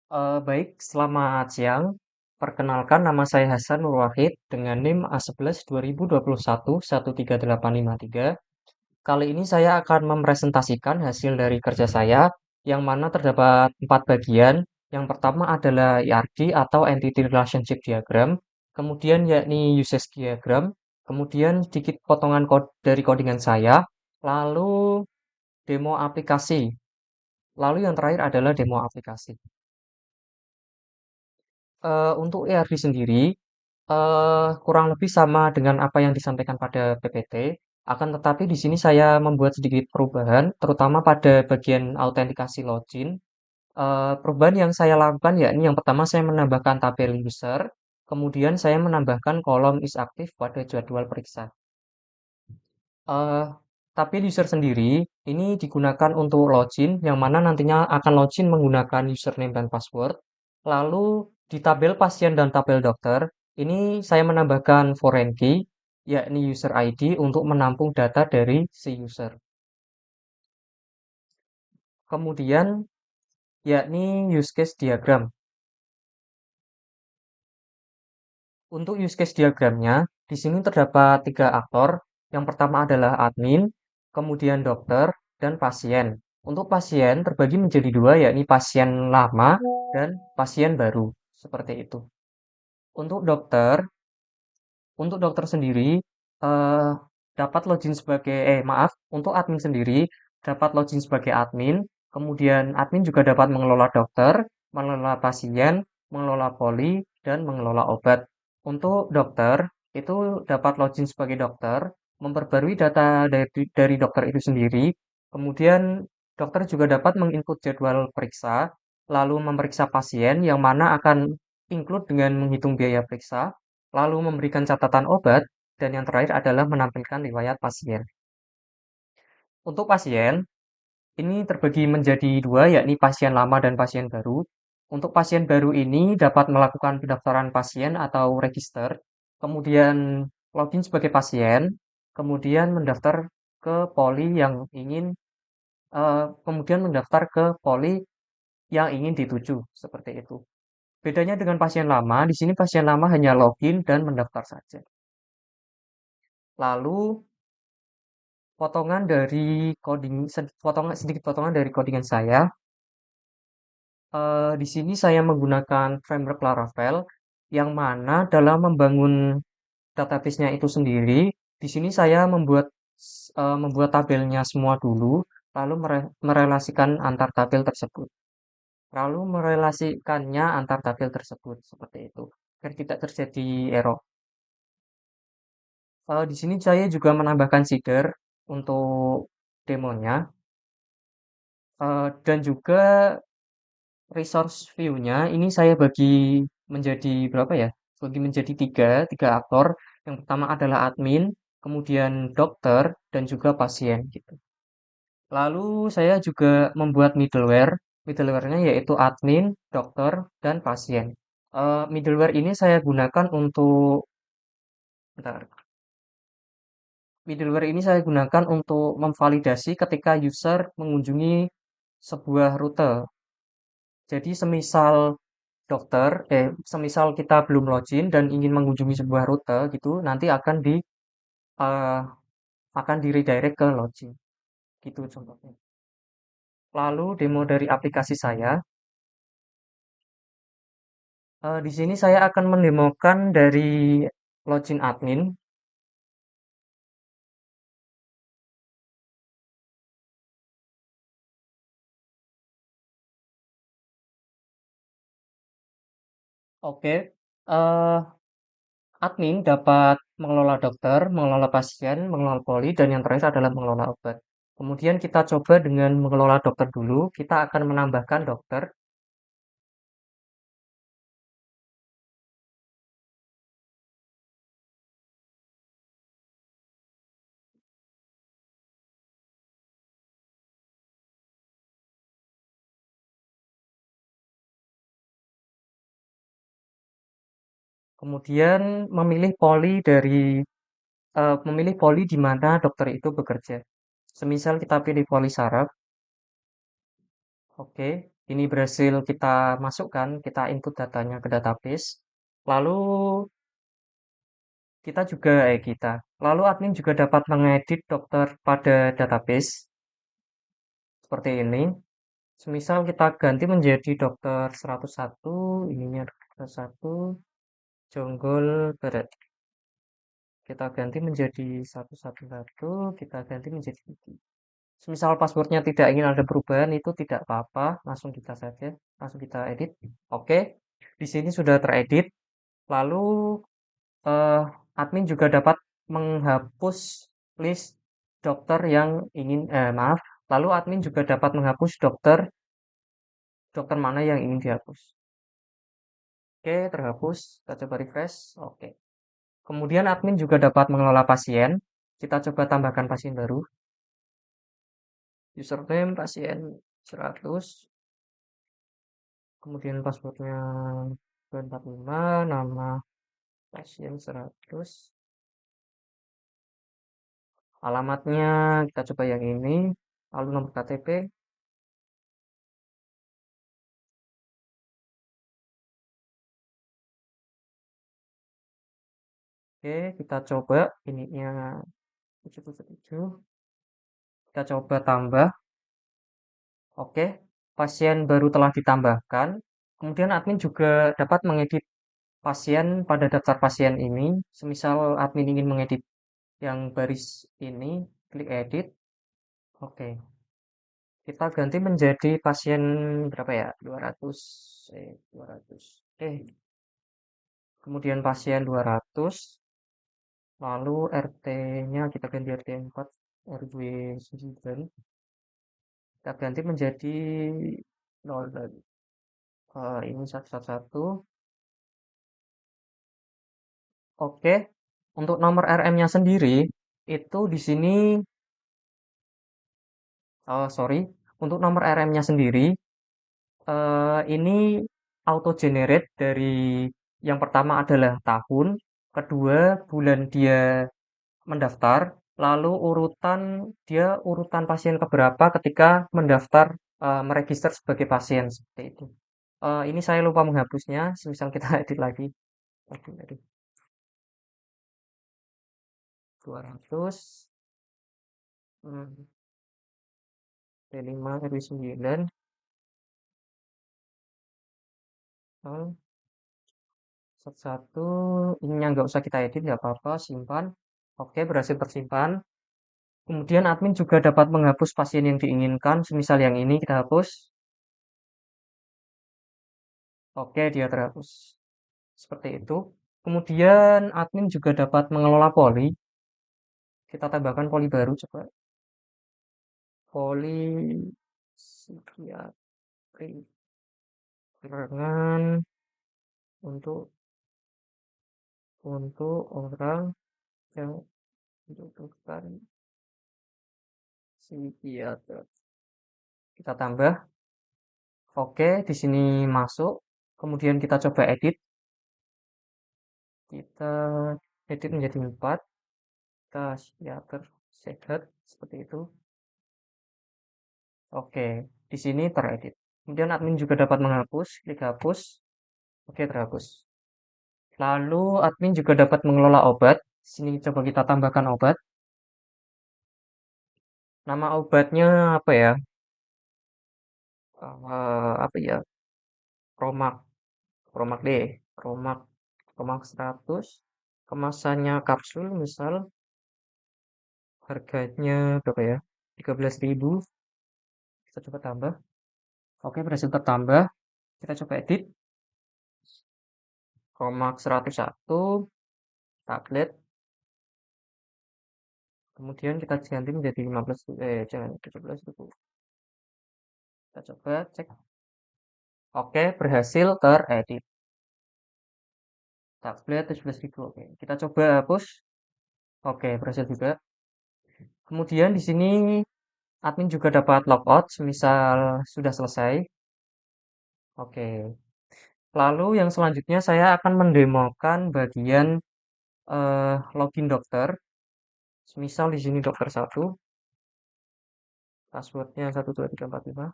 Baik, selamat siang. Perkenalkan, nama saya Hasan Nur Wahid dengan NIM A11 2021 13853. Kali ini saya akan mempresentasikan hasil dari kerja saya, yang mana terdapat 4 bagian. Yang pertama adalah ERD atau Entity Relationship Diagram, kemudian yakni Usage Diagram, kemudian sedikit potongan dari codingan saya, lalu demo aplikasi, lalu yang terakhir adalah demo aplikasi. Untuk ERD sendiri, kurang lebih sama dengan apa yang disampaikan pada PPT, akan tetapi di sini saya membuat sedikit perubahan, terutama pada bagian autentikasi login. Perubahan yang saya lakukan yakni yang pertama saya menambahkan tabel user, kemudian saya menambahkan kolom is aktif pada jadwal periksa. Eee, Tabel user sendiri ini digunakan untuk login, yang mana nantinya akan login menggunakan username dan password. Lalu di tabel pasien dan tabel dokter, ini saya menambahkan foreign key, yakni user ID untuk menampung data dari si user. Kemudian yakni use case diagram. Untuk use case diagramnya, di sini terdapat tiga aktor. Yang pertama adalah admin, kemudian dokter, dan pasien. Untuk pasien terbagi menjadi dua, yakni pasien lama dan pasien baru. Seperti itu. Untuk dokter, untuk dokter sendiri, eh, dapat login sebagai, maaf, untuk admin sendiri, dapat login sebagai admin, kemudian admin juga dapat mengelola dokter, mengelola pasien, mengelola poli, dan mengelola obat. Untuk dokter, itu dapat login sebagai dokter, memperbarui data dari dokter itu sendiri, kemudian dokter juga dapat menginput jadwal periksa, lalu memeriksa pasien yang mana akan include dengan menghitung biaya periksa, lalu memberikan catatan obat, dan yang terakhir adalah menampilkan riwayat pasien. Untuk pasien, ini terbagi menjadi dua, yakni pasien lama dan pasien baru. Untuk pasien baru ini dapat melakukan pendaftaran pasien atau register, kemudian login sebagai pasien, kemudian mendaftar ke poli yang ingin, kemudian mendaftar ke poli yang ingin dituju, seperti itu. Bedanya dengan pasien lama, di sini pasien lama hanya login dan mendaftar saja. Lalu potongan dari coding, sedikit potongan dari codingan saya. Di sini saya menggunakan framework Laravel, yang mana dalam membangun database-nya itu sendiri, di sini saya membuat tabelnya semua dulu, lalu merelasikan antar tabel tersebut. Lalu merelasikannya antar tabel tersebut, seperti itu. Agar tidak terjadi error. Di sini saya juga menambahkan seeder untuk demonya, dan juga resource view-nya ini saya bagi menjadi berapa ya? Bagi menjadi tiga aktor. Yang pertama adalah admin, kemudian dokter, dan juga pasien gitu. Lalu saya juga membuat middleware. Middleware-nya yaitu admin, dokter, dan pasien. Middleware ini saya gunakan untuk, bentar. Middleware ini saya gunakan untuk memvalidasi ketika user mengunjungi sebuah rute. Jadi semisal kita belum login dan ingin mengunjungi sebuah rute gitu, nanti eh, akan di redirect ke login, gitu contohnya. Lalu demo dari aplikasi saya, di sini saya akan mendemokan dari login admin. Oke, eh, admin dapat mengelola dokter, mengelola pasien, mengelola poli, dan yang terakhir adalah mengelola obat. Kemudian kita coba dengan mengelola dokter dulu, kita akan menambahkan dokter. Kemudian memilih poli di mana dokter itu bekerja. Semisal kita pilih poli saraf, oke. ini berhasil kita masukkan, kita input datanya ke database, lalu lalu admin juga dapat mengedit dokter pada database seperti ini. Semisal kita ganti menjadi dokter 101, ininya dokter 1, Jonggol Barat. Kita ganti menjadi 111, kita ganti menjadi Kiki. Semisal passwordnya tidak ingin ada perubahan, itu tidak apa-apa, langsung kita saja, langsung kita edit. Oke, di sini sudah teredit. Lalu eh, admin juga dapat menghapus list dokter yang maaf. Lalu admin juga dapat menghapus dokter dokter mana yang ingin dihapus. Oke, terhapus. Kita coba refresh. Oke. Kemudian admin juga dapat mengelola pasien. Kita coba tambahkan pasien baru. Username pasien 100. Kemudian passwordnya 245, nama pasien 100. Alamatnya kita coba yang ini. Lalu nomor KTP. Oke, kita coba ininya 777. Kita coba tambah. Oke, pasien baru telah ditambahkan. Kemudian admin juga dapat mengedit pasien pada daftar pasien ini. Semisal admin ingin mengedit yang baris ini, klik edit. Oke, kita ganti menjadi pasien berapa ya? 200. 200. Kemudian pasien 200. Lalu RT-nya kita ganti RT 4, RW 9. Kita ganti menjadi 0. Ini 111. Oke, untuk nomor RM-nya sendiri itu di sini, sorry, untuk nomor RM-nya sendiri ini auto generate dari yang pertama adalah tahun, kedua bulan dia mendaftar, lalu urutan pasien keberapa ketika mendaftar meregister sebagai pasien seperti itu. Ini saya lupa menghapusnya, semisal kita edit lagi. Aduh, 200. T5 RW 9. Oh, satu-satu. Ininya nggak usah kita edit, nggak apa-apa, simpan. Oke, berhasil tersimpan. Kemudian admin juga dapat menghapus pasien yang diinginkan, semisal yang ini kita hapus. Oke, dia terhapus. Seperti itu. Kemudian admin juga dapat mengelola poli. Kita tambahkan poli baru coba. Poli psikiatri serangan untuk orang yang membutuhkan psikiater. Kita tambah. Oke, di sini masuk. Kemudian kita coba edit. Kita edit menjadi 4. Kita psikiater sehat seperti itu. Oke, di sini teredit. Kemudian admin juga dapat menghapus, klik hapus. Oke, terhapus. Lalu admin juga dapat mengelola obat. Sini coba kita tambahkan obat. Nama obatnya apa ya? Apa ya? Promak, Promak D, Promak, Promak 100. Kemasannya kapsul misal harganya berapa ya? 13.000. Kita coba tambah. Oke, berhasil tertambah. Kita coba edit. Promak 101 tablet. Kemudian kita ganti menjadi 15, jangan 17.000. Kita coba cek. Oke, berhasil teredit. Tablet 17.000. Oke, kita coba hapus. Oke, berhasil juga. Kemudian di sini admin juga dapat logout semisal sudah selesai. Oke. Lalu yang selanjutnya saya akan mendemokan bagian login dokter. Semisal di sini dokter 1, passwordnya 12345.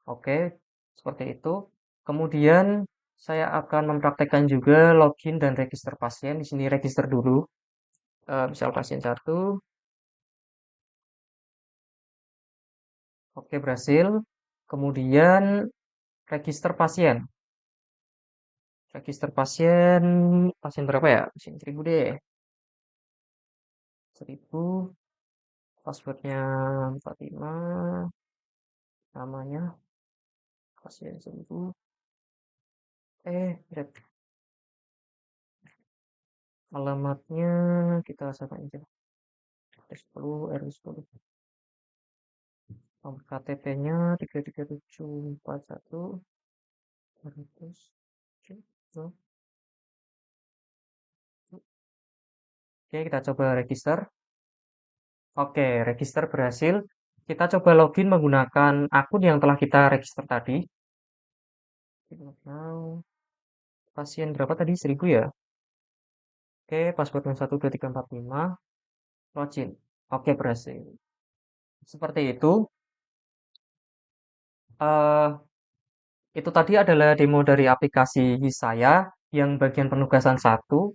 Oke, seperti itu. Kemudian saya akan mempraktekkan juga login dan register pasien. Di sini register dulu. Misal pasien satu. Oke, berhasil. Kemudian register pasien. Register pasien, pasien berapa ya? Pasien 1000 deh. 1000, passwordnya 45, namanya pasien 1000. Red. Alamatnya kita samain aja. R10, R10. Nomor KTP-nya 33741 100. Oke, kita coba register. Oke, register berhasil. Kita coba login menggunakan akun yang telah kita register tadi. Now, pasien berapa tadi? 1000 ya? Oke, passwordnya 12345. Login. Oke, berhasil. Seperti itu. eh itu tadi adalah demo dari aplikasi saya yang bagian penugasan satu.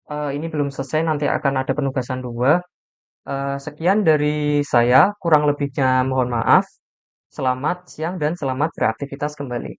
Ini belum selesai, nanti akan ada penugasan dua. Sekian dari saya, kurang lebihnya mohon maaf. Selamat siang dan selamat beraktivitas kembali.